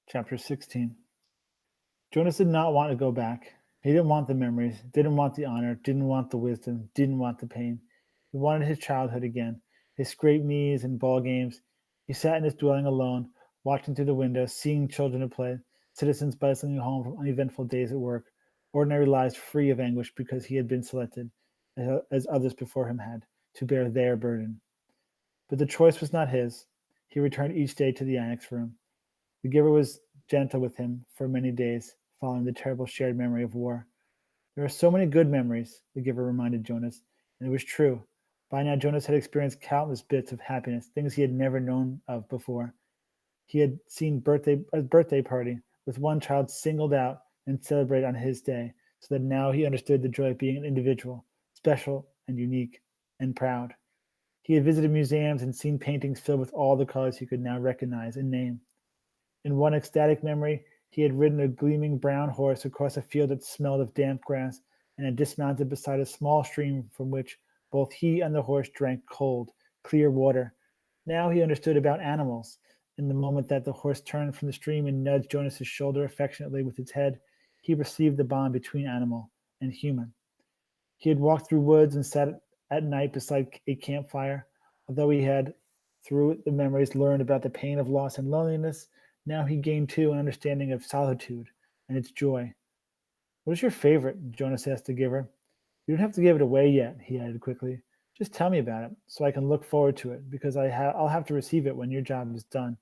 Chapter 16. Jonas did not want to go back. He didn't want the memories, didn't want the honor, didn't want the wisdom, didn't want the pain. He wanted his childhood again, his scraped knees and ball games. He sat in his dwelling alone, watching through the window, seeing children at play, citizens bustling home from uneventful days at work, ordinary lives free of anguish because he had been selected, as others before him had, to bear their burden. But the choice was not his. He returned each day to the annex room. The giver was gentle with him for many days, following the terrible shared memory of war. There are so many good memories, the giver reminded Jonas, and it was true. By now, Jonas had experienced countless bits of happiness, things he had never known of before. He had seen a birthday party with one child singled out and celebrated on his day, so that now he understood the joy of being an individual, special and unique and proud. He had visited museums and seen paintings filled with all the colors he could now recognize and name. In one ecstatic memory, he had ridden a gleaming brown horse across a field that smelled of damp grass, and had dismounted beside a small stream from which both he and the horse drank cold, clear water. Now he understood about animals. In the moment that the horse turned from the stream and nudged Jonas's shoulder affectionately with its head, he perceived the bond between animal and human. He had walked through woods and sat at night beside a campfire. Although he had, through the memories, learned about the pain of loss and loneliness, now he gained too an understanding of solitude and its joy. "What is your favorite?" Jonas asked the giver. "You don't have to give it away yet," he added quickly. "Just tell me about it, so I can look forward to it, because I'll have to receive it when your job is done."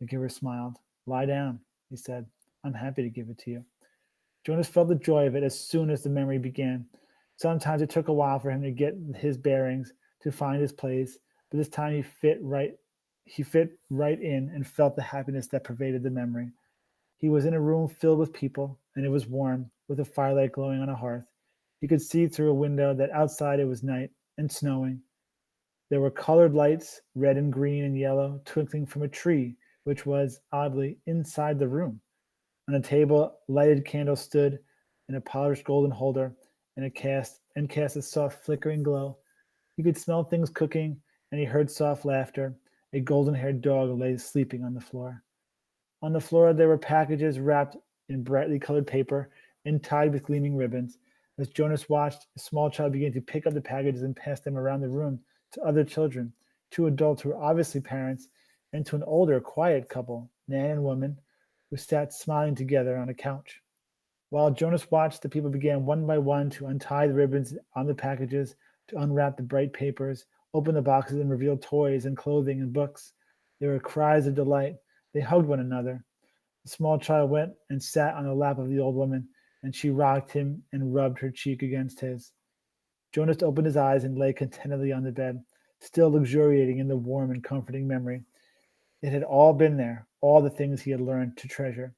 The giver smiled. "Lie down," he said. "I'm happy to give it to you." Jonas felt the joy of it as soon as the memory began. Sometimes it took a while for him to get his bearings, to find his place, but this time he fit right in and felt the happiness that pervaded the memory. He was in a room filled with people, and it was warm, with a firelight glowing on a hearth. He could see through a window that outside it was night and snowing. There were colored lights, red and green and yellow, twinkling from a tree, which was, oddly, inside the room. On a table, lighted candles stood in a polished golden holder, and cast a soft flickering glow. He could smell things cooking, and he heard soft laughter. A golden-haired dog lay sleeping on the floor. On the floor there were packages wrapped in brightly colored paper and tied with gleaming ribbons. As Jonas watched, a small child began to pick up the packages and pass them around the room to other children, two adults who were obviously parents, and to an older, quiet couple, man and woman, who sat smiling together on a couch. While Jonas watched, the people began one by one to untie the ribbons on the packages, to unwrap the bright papers, open the boxes, and reveal toys and clothing and books. There were cries of delight. They hugged one another. The small child went and sat on the lap of the old woman, and she rocked him and rubbed her cheek against his. Jonas opened his eyes and lay contentedly on the bed, still luxuriating in the warm and comforting memory. It had all been there, all the things he had learned to treasure.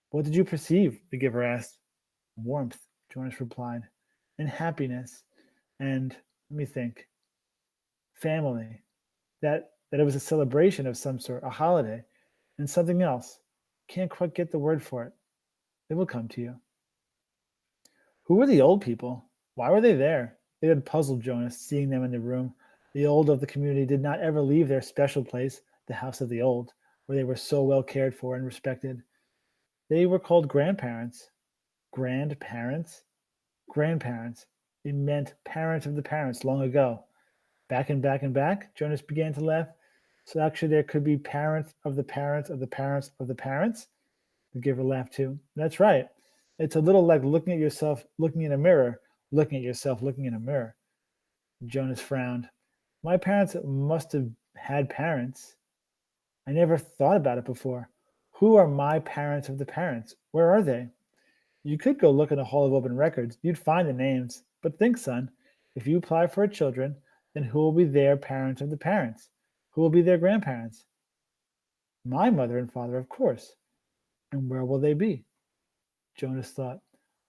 "What did you perceive?" the giver asked. "Warmth," Jonas replied, "and happiness, and, let me think, family. That it was a celebration of some sort, a holiday, and something else. Can't quite get the word for it. It will come to you." Who were the old people? Why were they there? It had puzzled Jonas, seeing them in the room. The old of the community did not ever leave their special place, the house of the old, where they were so well cared for and respected. They were called grandparents. Grandparents? Grandparents. It meant parents of the parents long ago. Back and back and back? Jonas began to laugh. So actually, there could be parents of the parents of the parents of the parents? The giver laughed too. That's right. It's a little like looking at yourself looking in a mirror, looking at yourself looking in a mirror. Jonas frowned. My parents must have had parents. I never thought about it before. Who are my parents of the parents? Where are they? You could go look in the Hall of Open Records. You'd find the names. But think, son, if you apply for children, then who will be their parents of the parents? Who will be their grandparents? My mother and father, of course. And where will they be? Jonas thought.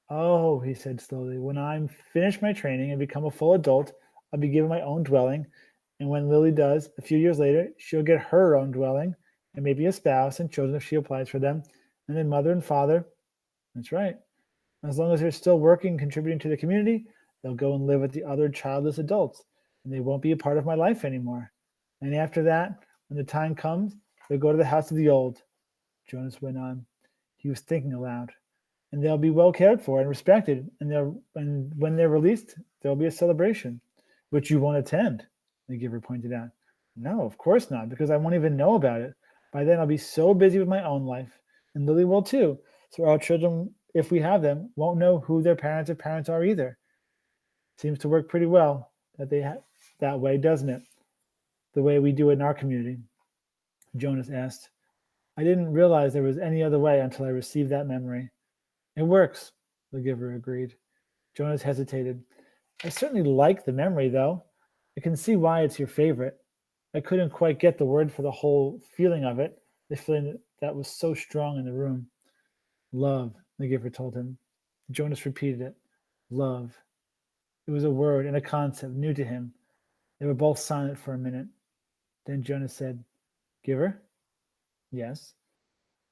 Oh, he said slowly, when I'm finished my training and become a full adult, I'll be given my own dwelling. And when Lily does, a few years later, she'll get her own dwelling and maybe a spouse and children if she applies for them. And then mother and father. That's right. As long as they're still working and contributing to the community, they'll go and live with the other childless adults, and they won't be a part of my life anymore. And after that, when the time comes, they'll go to the house of the old. Jonas went on. He was thinking aloud. And they'll be well cared for and respected, and when they're released, there'll be a celebration, which you won't attend, the giver pointed out. No, of course not, because I won't even know about it. By then, I'll be so busy with my own life, and Lily will too. So our children, if we have them, won't know who their parents or parents are either. Seems to work pretty well that way, doesn't it? The way we do it in our community. Jonas asked. I didn't realize there was any other way until I received that memory. It works, the giver agreed. Jonas hesitated. I certainly like the memory, though. I can see why it's your favorite. I couldn't quite get the word for the whole feeling of it, the feeling that was so strong in the room. Love, the giver told him. Jonas repeated it. Love. It was a word and a concept new to him. They were both silent for a minute. Then Jonas said, Giver? Yes.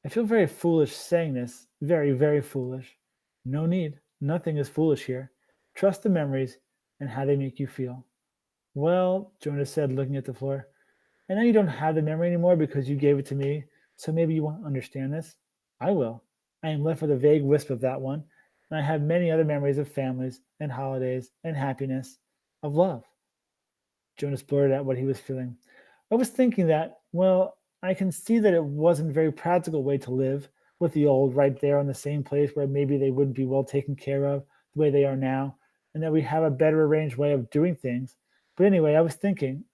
I feel very foolish saying this. Very, very foolish. No need. Nothing is foolish here. Trust the memories and how they make you feel. Well, Jonas said, looking at the floor, I know you don't have the memory anymore because you gave it to me, so maybe you won't understand this. I will. I am left with a vague wisp of that one, and I have many other memories of families and holidays and happiness, of love. Jonas blurted out what he was feeling. I was thinking that, well, I can see that it wasn't a very practical way to live, with the old right there in the same place where maybe they wouldn't be well taken care of the way they are now, and that we have a better arranged way of doing things. But anyway, I was thinking,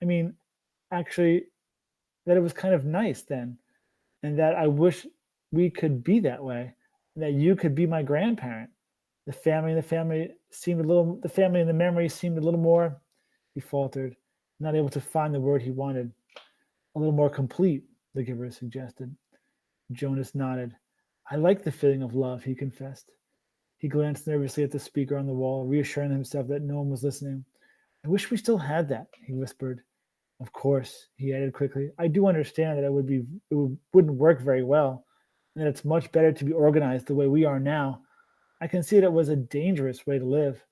actually, that it was kind of nice then, and that I wish we could be that way, and that you could be my grandparent. The family and the memory seemed a little more, he faltered, not able to find the word he wanted. A little more complete, the giver suggested. Jonas nodded. I like the feeling of love, he confessed. He glanced nervously at the speaker on the wall, reassuring himself that no one was listening. I wish we still had that, he whispered. Of course, he added quickly. I do understand that wouldn't work very well, and that it's much better to be organized the way we are now. I can see that it was a dangerous way to live.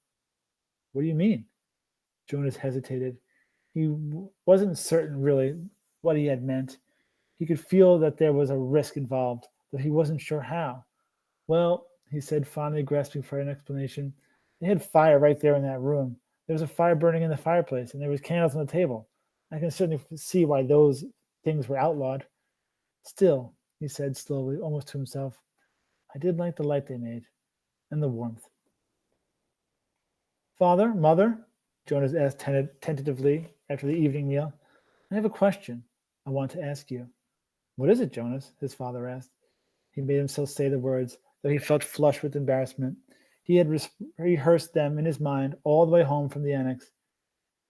What do you mean? Jonas hesitated. He wasn't certain, really, what he had meant. He could feel that there was a risk involved, but he wasn't sure how. Well, he said, finally grasping for an explanation, they had fire right there in that room. There was a fire burning in the fireplace, and there was candles on the table. I can certainly see why those things were outlawed. Still, he said slowly, almost to himself, I did like the light they made, and the warmth. Father, Mother, Jonas asked tentatively after the evening meal, I have a question I want to ask you. What is it, Jonas? His father asked. He made himself say the words, though he felt flushed with embarrassment. He had rehearsed them in his mind all the way home from the annex.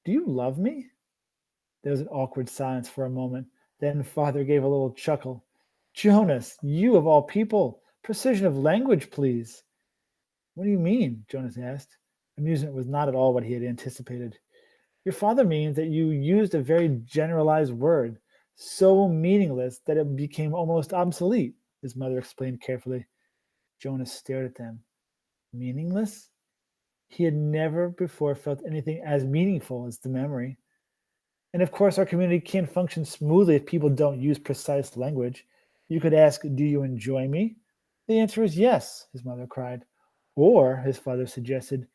Do you love me? There was an awkward silence for a moment. Then father gave a little chuckle. Jonas, you of all people, precision of language, please. What do you mean? Jonas asked. Amusement was not at all what he had anticipated. Your father means that you used a very generalized word, so meaningless that it became almost obsolete, his mother explained carefully. Jonas stared at them. Meaningless? He had never before felt anything as meaningful as the memory. And of course, our community can't function smoothly if people don't use precise language. You could ask, do you enjoy me? The answer is yes, his mother cried. Or, his father suggested,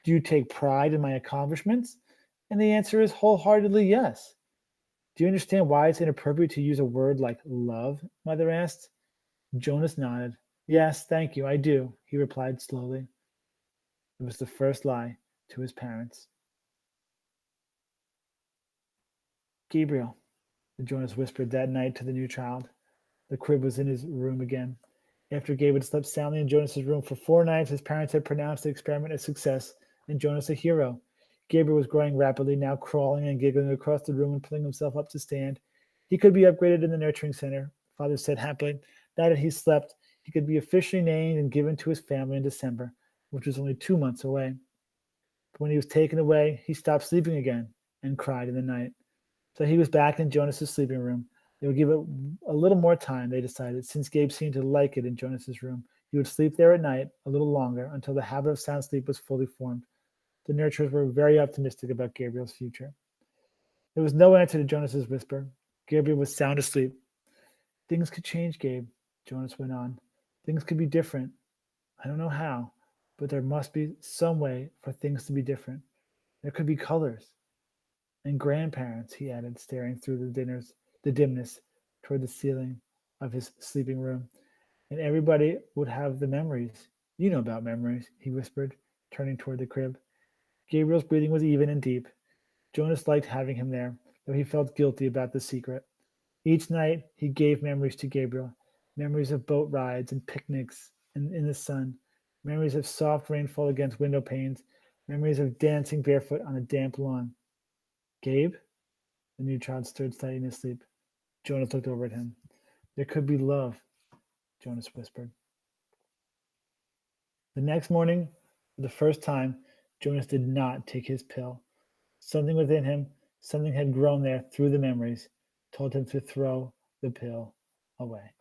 do you take pride in my accomplishments? And the answer is wholeheartedly yes. Do you understand why it's inappropriate to use a word like love? Mother asked. Jonas nodded. Yes, thank you, I do, he replied slowly. It was the first lie to his parents. Gabriel, Jonas whispered that night to the new child. The crib was in his room again. After Gabe had slept soundly in Jonas's room for 4 nights, his parents had pronounced the experiment a success and Jonas a hero. Gabriel was growing rapidly, now crawling and giggling across the room and pulling himself up to stand. He could be upgraded in the nurturing center, father said happily. Now that he slept, he could be officially named and given to his family in December, which was only 2 months away. But when he was taken away, he stopped sleeping again and cried in the night. So he was back in Jonas's sleeping room. They would give it a little more time, they decided, since Gabe seemed to like it in Jonas's room. He would sleep there at night a little longer until the habit of sound sleep was fully formed. The nurturers were very optimistic about Gabriel's future. There was no answer to Jonas's whisper. Gabriel was sound asleep. Things could change, Gabe. Jonas went on. Things could be different. I don't know how, but there must be some way for things to be different. There could be colors. And grandparents, he added, staring through the dimness toward the ceiling of his sleeping room. And everybody would have the memories. You know about memories, he whispered, turning toward the crib. Gabriel's breathing was even and deep. Jonas liked having him there, though he felt guilty about the secret. Each night he gave memories to Gabriel, memories of boat rides and picnics in the sun, memories of soft rainfall against window panes, memories of dancing barefoot on a damp lawn. Gabe? The new child stirred slightly in his sleep. Jonas looked over at him. There could be love, Jonas whispered. The next morning, for the first time, Jonas did not take his pill. Something within him, something had grown there through the memories, told him to throw the pill away.